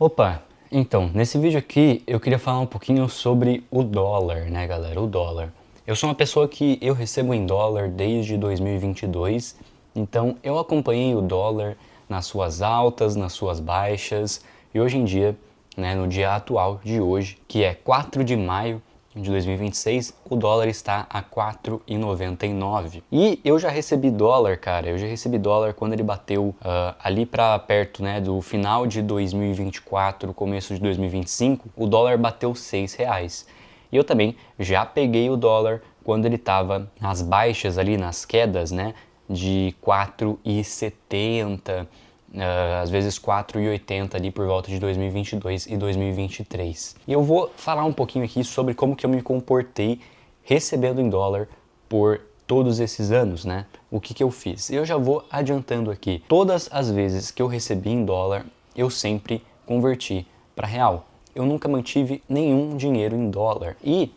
Opa, então, nesse vídeo aqui eu queria falar um pouquinho sobre o dólar, né, galera? O dólar. Eu sou uma pessoa que eu recebo em dólar desde 2022, então eu acompanhei o dólar nas suas altas, nas suas baixas, e hoje em dia, né, no dia atual de hoje, que é 4 de maio de 2026, o dólar está a 4,99. E eu já recebi dólar, cara, eu já recebi dólar quando ele bateu ali para perto, né, do final de 2024, começo de 2025, o dólar bateu R$ 6. E eu também já peguei o dólar quando ele estava nas baixas ali, nas quedas, né, de 4,70, às vezes 4,80 ali por volta de 2022 e 2023. E eu vou falar um pouquinho aqui sobre como que eu me comportei recebendo em dólar por todos esses anos, né? O que eu fiz? Eu já vou adiantando aqui. Todas as vezes que eu recebi em dólar, eu sempre converti para real. Eu nunca mantive nenhum dinheiro em dólar. E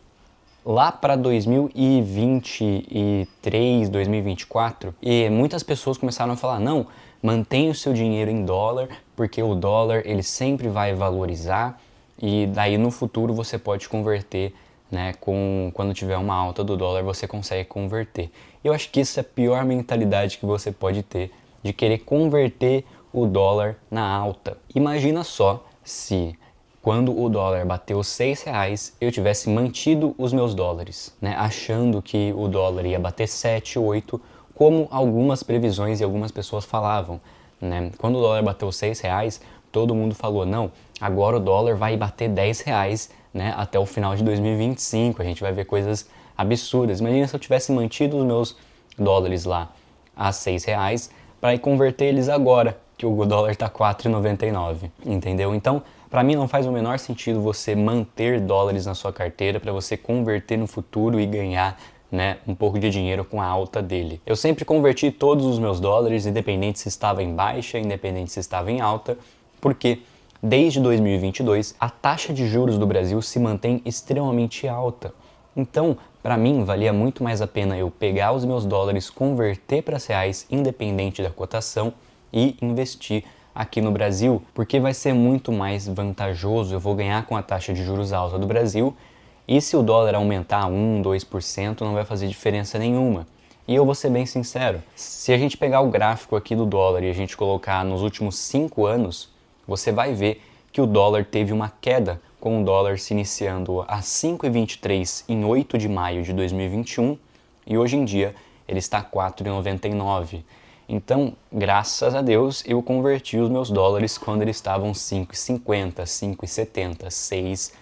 lá para 2023, 2024, e muitas pessoas começaram a falar: não, mantenha o seu dinheiro em dólar, porque o dólar ele sempre vai valorizar e daí no futuro você pode converter, né, quando tiver uma alta do dólar você consegue converter. Eu acho que isso é a pior mentalidade que você pode ter, de querer converter o dólar na alta. Imagina só se quando o dólar bateu R$ 6, eu tivesse mantido os meus dólares, né, achando que o dólar ia bater 7, 8, como algumas previsões e algumas pessoas falavam, né? Quando o dólar bateu R$ 6, todo mundo falou: não, agora o dólar vai bater R$ 10, né, até o final de 2025, a gente vai ver coisas absurdas. Imagina se eu tivesse mantido os meus dólares lá a R$ 6 para ir converter eles agora, que o dólar está 4,99, entendeu? Então, para mim não faz o menor sentido você manter dólares na sua carteira para você converter no futuro e ganhar, né, um pouco de dinheiro com a alta dele. Eu sempre converti todos os meus dólares, independente se estava em baixa, independente se estava em alta, porque desde 2022 a taxa de juros do Brasil se mantém extremamente alta. Então, para mim, valia muito mais a pena eu pegar os meus dólares, converter para reais, independente da cotação, e investir aqui no Brasil, porque vai ser muito mais vantajoso, eu vou ganhar com a taxa de juros alta do Brasil, e se o dólar aumentar 1, 2%, não vai fazer diferença nenhuma. E eu vou ser bem sincero, se a gente pegar o gráfico aqui do dólar e a gente colocar nos últimos 5 anos, você vai ver que o dólar teve uma queda, com o dólar se iniciando a 5,23 em 8 de maio de 2021 e hoje em dia ele está a 4,99. Então, graças a Deus, eu converti os meus dólares quando eles estavam 5,50, 5,70, R$ 6.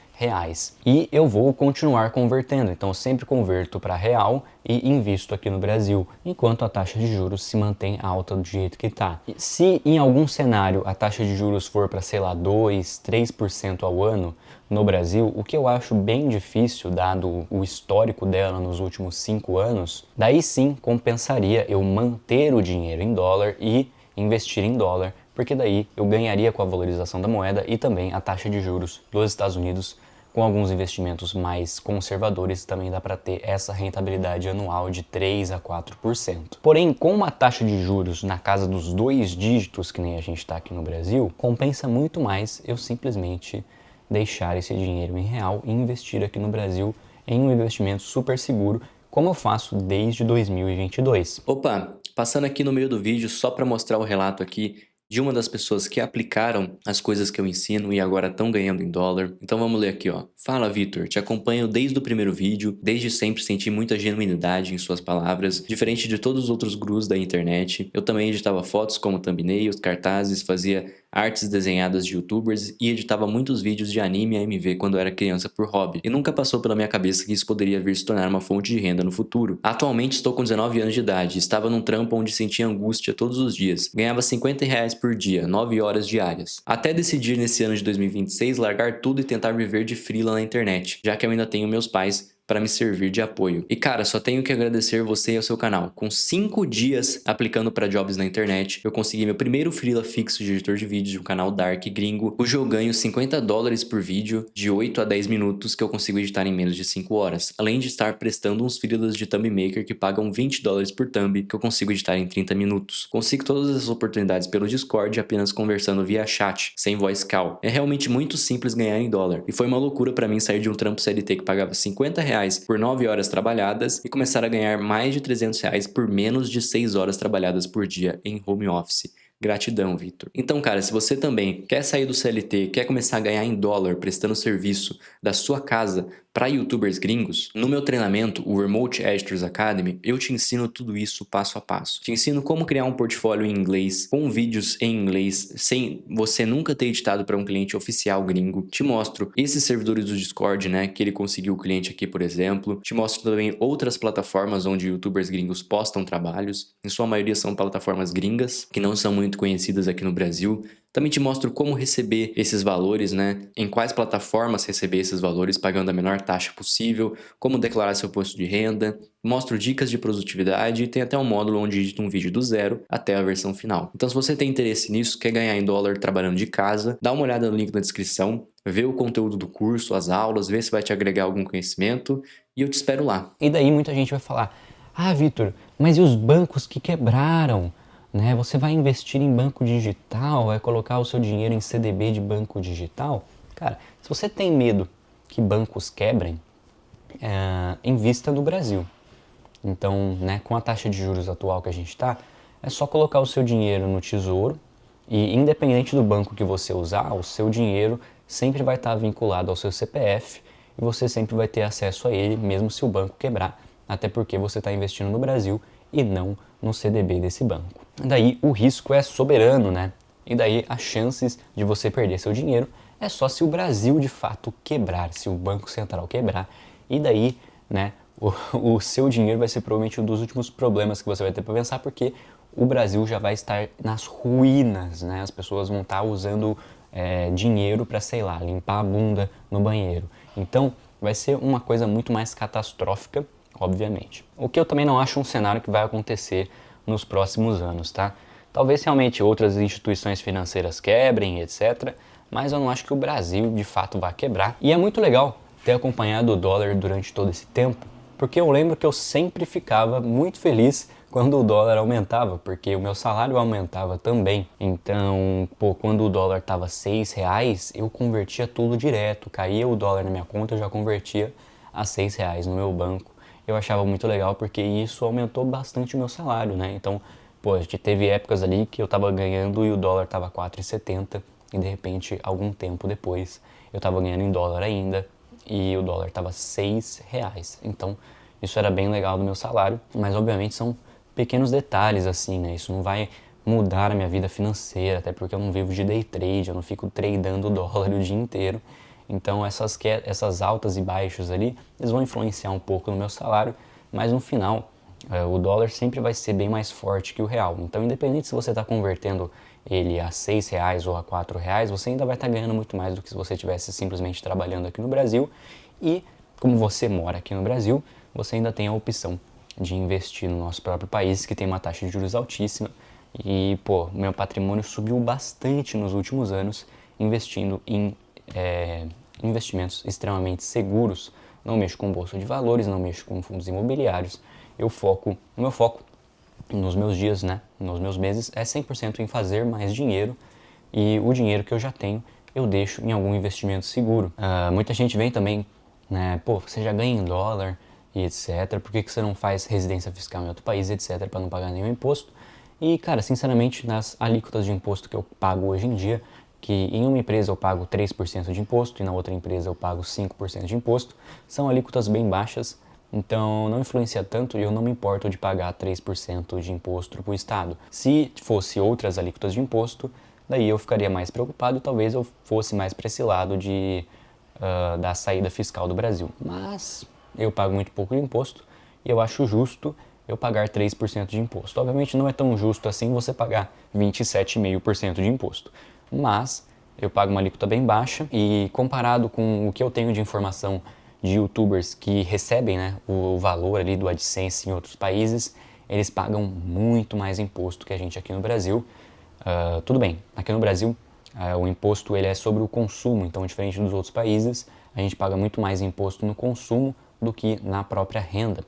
E eu vou continuar convertendo, então eu sempre converto para real e invisto aqui no Brasil, enquanto a taxa de juros se mantém alta do jeito que está. Se em algum cenário a taxa de juros for para, sei lá, 2, 3% ao ano no Brasil, o que eu acho bem difícil, dado o histórico dela nos últimos 5 anos, daí sim compensaria eu manter o dinheiro em dólar e investir em dólar, porque daí eu ganharia com a valorização da moeda e também a taxa de juros dos Estados Unidos. Com alguns investimentos mais conservadores, também dá para ter essa rentabilidade anual de 3 a 4%. Porém, com uma taxa de juros na casa dos 2 dígitos, que nem a gente está aqui no Brasil, compensa muito mais eu simplesmente deixar esse dinheiro em real e investir aqui no Brasil em um investimento super seguro, como eu faço desde 2022. Opa, passando aqui no meio do vídeo só para mostrar o relato aqui de uma das pessoas que aplicaram as coisas que eu ensino e agora estão ganhando em dólar. Então vamos ler aqui, ó. Fala, Vitor, te acompanho desde o primeiro vídeo, desde sempre senti muita genuinidade em suas palavras, diferente de todos os outros gurus da internet. Eu também editava fotos como thumbnails, cartazes, fazia artes desenhadas de youtubers e editava muitos vídeos de anime e AMV quando era criança por hobby. E nunca passou pela minha cabeça que isso poderia vir se tornar uma fonte de renda no futuro. Atualmente estou com 19 anos de idade, estava num trampo onde sentia angústia todos os dias. Ganhava R$ 50 por dia, 9 horas diárias. Até decidir nesse ano de 2026 largar tudo e tentar viver de freela na internet, já que eu ainda tenho meus pais para me servir de apoio. E cara, só tenho que agradecer você e ao seu canal. Com 5 dias aplicando para jobs na internet, eu consegui meu primeiro freela fixo de editor de vídeos de um canal Dark Gringo, cujo eu ganho $50 por vídeo, de 8 a 10 minutos, que eu consigo editar em menos de 5 horas. Além de estar prestando uns freelas de thumb maker que pagam $20 por thumb, que eu consigo editar em 30 minutos. Consigo todas essas oportunidades pelo Discord apenas conversando via chat, sem voice call. É realmente muito simples ganhar em dólar. E foi uma loucura para mim sair de um trampo CLT que pagava R$50 por 9 horas trabalhadas e começar a ganhar mais de R$300 por menos de 6 horas trabalhadas por dia em home office. Gratidão, Vitor. Então, cara, se você também quer sair do CLT, quer começar a ganhar em dólar prestando serviço da sua casa para youtubers gringos, no meu treinamento, o Remote Editors Academy, eu te ensino tudo isso passo a passo. Te ensino como criar um portfólio em inglês, com vídeos em inglês, sem você nunca ter editado para um cliente oficial gringo. Te mostro esses servidores do Discord, né, que ele conseguiu o cliente aqui, por exemplo. Te mostro também outras plataformas onde youtubers gringos postam trabalhos. Em sua maioria são plataformas gringas, que não são muito conhecidas aqui no Brasil. Também te mostro como receber esses valores, né? Em quais plataformas receber esses valores pagando a menor taxa possível, como declarar seu imposto de renda, mostro dicas de produtividade e tem até um módulo onde edito um vídeo do zero até a versão final. Então se você tem interesse nisso, quer ganhar em dólar trabalhando de casa, dá uma olhada no link na descrição, vê o conteúdo do curso, as aulas, vê se vai te agregar algum conhecimento e eu te espero lá. E daí muita gente vai falar, ah, Vitor, mas e os bancos que quebraram? Né? Você vai investir em banco digital, vai colocar o seu dinheiro em CDB de banco digital? Cara, se você tem medo que bancos quebrem, invista no Brasil. Então, né, com a taxa de juros atual que a gente está, é só colocar o seu dinheiro no tesouro e independente do banco que você usar, o seu dinheiro sempre vai estar vinculado ao seu CPF e você sempre vai ter acesso a ele, mesmo se o banco quebrar, até porque você está investindo no Brasil e não no CDB desse banco. Daí o risco é soberano, né? E daí as chances de você perder seu dinheiro é só se o Brasil de fato quebrar, se o Banco Central quebrar. E daí, né, o seu dinheiro vai ser provavelmente um dos últimos problemas que você vai ter para pensar, porque o Brasil já vai estar nas ruínas, né? As pessoas vão estar usando dinheiro para, sei lá, limpar a bunda no banheiro. Então vai ser uma coisa muito mais catastrófica, obviamente. O que eu também não acho um cenário que vai acontecer nos próximos anos, tá? Talvez realmente outras instituições financeiras quebrem, etc. Mas eu não acho que o Brasil de fato vai quebrar. E é muito legal ter acompanhado o dólar durante todo esse tempo, porque eu lembro que eu sempre ficava muito feliz quando o dólar aumentava, porque o meu salário aumentava também. Então, pô, quando o dólar estava R$6, eu convertia tudo direto. Caía o dólar na minha conta, eu já convertia a R$6 no meu banco. Eu achava muito legal porque isso aumentou bastante o meu salário, né? Então, pô, a gente teve épocas ali que eu tava ganhando e o dólar tava R$4,70 e de repente, algum tempo depois, eu tava ganhando em dólar ainda e o dólar tava R$6. Então, isso era bem legal do meu salário, mas obviamente são pequenos detalhes assim, né? Isso não vai mudar a minha vida financeira, até porque eu não vivo de day trade, eu não fico tradando dólar o dia inteiro. Então essas altas e baixas ali, eles vão influenciar um pouco no meu salário, mas no final o dólar sempre vai ser bem mais forte que o real. Então independente se você está convertendo ele a R$6 ou a R$4, você ainda vai estar ganhando muito mais do que se você estivesse simplesmente trabalhando aqui no Brasil. E como você mora aqui no Brasil, você ainda tem a opção de investir no nosso próprio país, que tem uma taxa de juros altíssima. E, pô, meu patrimônio subiu bastante nos últimos anos investindo em investimentos extremamente seguros. Não mexo com bolsa de valores, não mexo com fundos imobiliários. O meu foco nos meus dias, né, nos meus meses, é 100% em fazer mais dinheiro. E o dinheiro que eu já tenho, eu deixo em algum investimento seguro. Muita gente vem também, né, pô, você já ganha em dólar e etc. Por que você não faz residência fiscal em outro país, etc, para não pagar nenhum imposto? E, cara, sinceramente, nas alíquotas de imposto que eu pago hoje em dia, que em uma empresa eu pago 3% de imposto e na outra empresa eu pago 5% de imposto, são alíquotas bem baixas, então não influencia tanto e eu não me importo de pagar 3% de imposto para o Estado. Se fosse outras alíquotas de imposto, daí eu ficaria mais preocupado e talvez eu fosse mais para esse lado da saída fiscal do Brasil. Mas eu pago muito pouco de imposto e eu acho justo eu pagar 3% de imposto. Obviamente não é tão justo assim você pagar 27,5% de imposto, mas eu pago uma alíquota bem baixa e comparado com o que eu tenho de informação de YouTubers que recebem, né, o valor ali do AdSense em outros países, eles pagam muito mais imposto que a gente aqui no Brasil. Tudo bem, aqui no Brasil o imposto ele é sobre o consumo, então diferente dos outros países, a gente paga muito mais imposto no consumo do que na própria renda,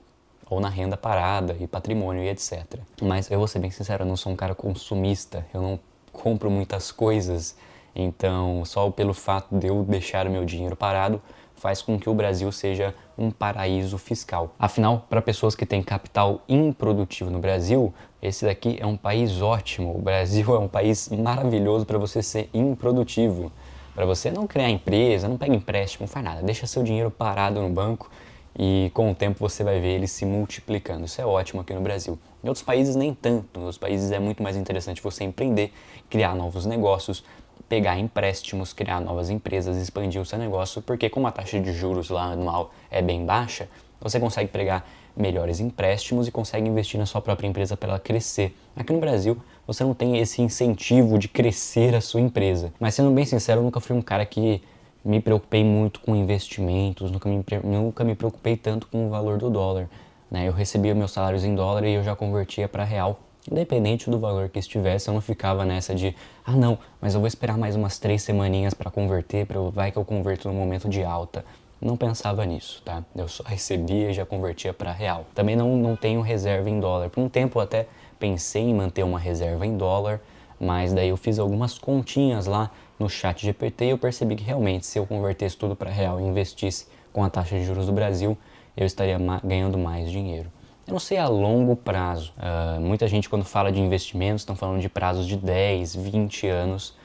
ou na renda parada e patrimônio e etc. Mas eu vou ser bem sincero, eu não sou um cara consumista, eu não compro muitas coisas, então só pelo fato de eu deixar o meu dinheiro parado faz com que o Brasil seja um paraíso fiscal. Afinal, para pessoas que têm capital improdutivo no Brasil, esse daqui é um país ótimo. O Brasil é um país maravilhoso para você ser improdutivo. Para você não criar empresa, não pega empréstimo, não faz nada. Deixa seu dinheiro parado no banco e com o tempo você vai ver ele se multiplicando. Isso é ótimo aqui no Brasil. Em outros países nem tanto. Em outros países é muito mais interessante você empreender, criar novos negócios, pegar empréstimos, criar novas empresas, expandir o seu negócio, porque como a taxa de juros lá anual é bem baixa, você consegue pegar melhores empréstimos e consegue investir na sua própria empresa para ela crescer. Aqui no Brasil, você não tem esse incentivo de crescer a sua empresa. Mas sendo bem sincero, eu nunca fui um cara que me preocupei muito com investimentos, nunca me preocupei tanto com o valor do dólar, né? Eu recebia meus salários em dólar e eu já convertia para real. Independente do valor que estivesse, eu não ficava nessa de não, mas eu vou esperar mais umas 3 semaninhas para converter, vai que eu converto no momento de alta. Não pensava nisso, tá? Eu só recebia e já convertia para real. Também não tenho reserva em dólar. Por um tempo eu até pensei em manter uma reserva em dólar, mas daí eu fiz algumas continhas lá no ChatGPT e eu percebi que realmente se eu convertesse tudo para real e investisse com a taxa de juros do Brasil, eu estaria ganhando mais dinheiro. Eu não sei a longo prazo. Muita gente quando fala de investimentos estão falando de prazos de 10, 20 anos.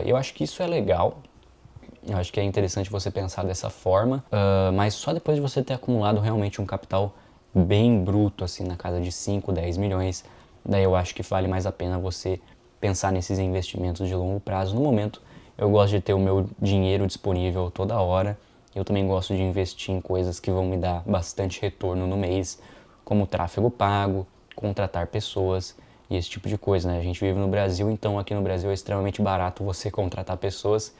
Eu acho que isso é legal. Eu acho que é interessante você pensar dessa forma. Mas só depois de você ter acumulado realmente um capital bem bruto, assim, na casa de 5, 10 milhões, daí eu acho que vale mais a pena você pensar nesses investimentos de longo prazo. No momento, eu gosto de ter o meu dinheiro disponível toda hora. Eu também gosto de investir em coisas que vão me dar bastante retorno no mês, como tráfego pago, contratar pessoas e esse tipo de coisa, né? A gente vive no Brasil, então aqui no Brasil é extremamente barato você contratar pessoas,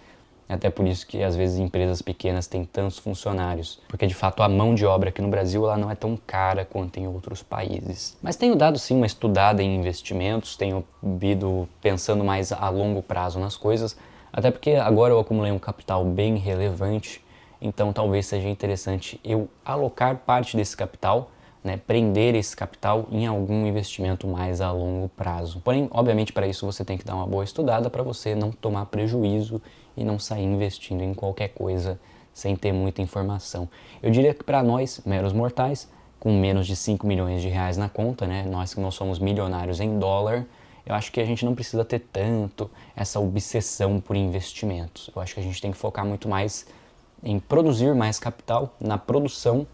até por isso que às vezes empresas pequenas têm tantos funcionários, porque de fato a mão de obra aqui no Brasil ela não é tão cara quanto em outros países. Mas tenho dado sim uma estudada em investimentos, tenho ido pensando mais a longo prazo nas coisas, até porque agora eu acumulei um capital bem relevante, então talvez seja interessante eu alocar parte desse capital, né, prender esse capital em algum investimento mais a longo prazo. Porém, obviamente, para isso você tem que dar uma boa estudada para você não tomar prejuízo e não sair investindo em qualquer coisa sem ter muita informação. Eu diria que para nós, meros mortais, com menos de 5 milhões de reais na conta, né, nós que não somos milionários em dólar, eu acho que a gente não precisa ter tanto essa obsessão por investimentos. Eu acho que a gente tem que focar muito mais em produzir mais capital, na produção,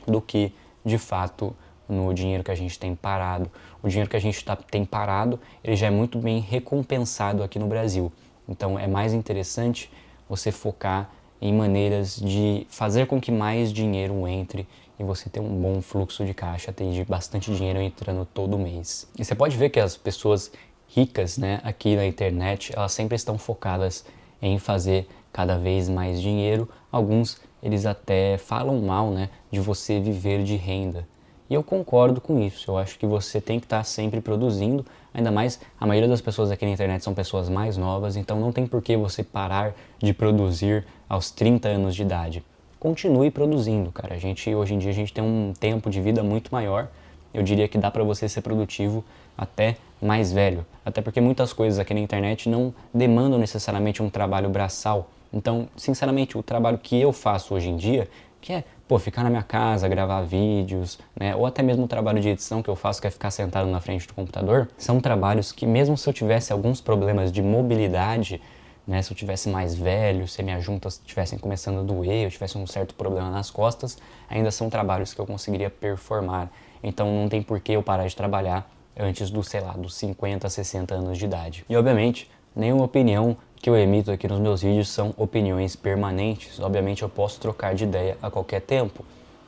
do que de fato no dinheiro que a gente tem parado. O dinheiro que a gente tem parado, ele já é muito bem recompensado aqui no Brasil. Então é mais interessante você focar em maneiras de fazer com que mais dinheiro entre e você ter um bom fluxo de caixa, ter bastante dinheiro entrando todo mês. E você pode ver que as pessoas ricas, né, aqui na internet, elas sempre estão focadas em fazer cada vez mais dinheiro. Alguns eles até falam mal, né, de você viver de renda. E eu concordo com isso. Eu acho que você tem que estar sempre produzindo, ainda mais a maioria das pessoas aqui na internet são pessoas mais novas, então não tem por que você parar de produzir aos 30 anos de idade. Continue produzindo, cara. Hoje em dia a gente tem um tempo de vida muito maior. Eu diria que dá para você ser produtivo até mais velho. Até porque muitas coisas aqui na internet não demandam necessariamente um trabalho braçal. Então, sinceramente, o trabalho que eu faço hoje em dia, que é, ficar na minha casa, gravar vídeos, né, ou até mesmo o trabalho de edição que eu faço, que é ficar sentado na frente do computador, são trabalhos que mesmo se eu tivesse alguns problemas de mobilidade, né, se eu tivesse mais velho, se minhas juntas estivessem começando a doer, eu tivesse um certo problema nas costas, ainda são trabalhos que eu conseguiria performar. Então não tem por que eu parar de trabalhar antes dos 50, 60 anos de idade. E obviamente, nenhuma opinião que eu emito aqui nos meus vídeos são opiniões permanentes. Obviamente eu posso trocar de ideia a qualquer tempo.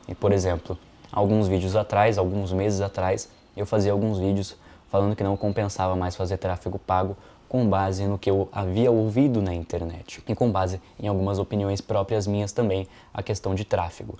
E por exemplo, alguns vídeos atrás, alguns meses atrás, eu fazia alguns vídeos falando que não compensava mais fazer tráfego pago com base no que eu havia ouvido na internet e com base em algumas opiniões próprias minhas também, a questão de tráfego.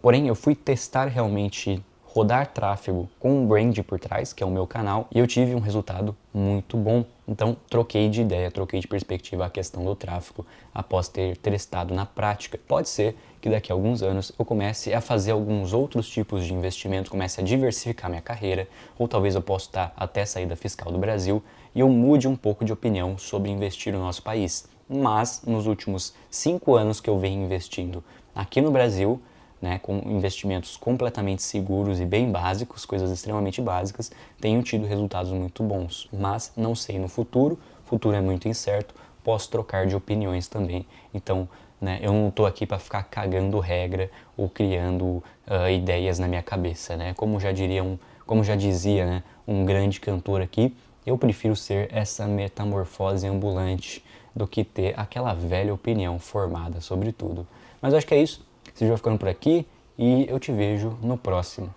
Porém, eu fui testar realmente rodar tráfego com um brand por trás, que é o meu canal, e eu tive um resultado muito bom. Então, troquei de ideia, troquei de perspectiva a questão do tráfego após ter testado na prática. Pode ser que daqui a alguns anos eu comece a fazer alguns outros tipos de investimento, comece a diversificar minha carreira, ou talvez eu possa estar até a saída fiscal do Brasil e eu mude um pouco de opinião sobre investir no nosso país. Mas, nos últimos 5 anos que eu venho investindo aqui no Brasil, né, com investimentos completamente seguros e bem básicos, coisas extremamente básicas, tenho tido resultados muito bons. Mas não sei no futuro, o futuro é muito incerto, posso trocar de opiniões também. Então, né, eu não estou aqui para ficar cagando regra ou criando ideias na minha cabeça. Né? Como já dizia, né, um grande cantor aqui, eu prefiro ser essa metamorfose ambulante do que ter aquela velha opinião formada sobre tudo. Mas acho que é isso. Esse vídeo vai ficando por aqui e eu te vejo no próximo.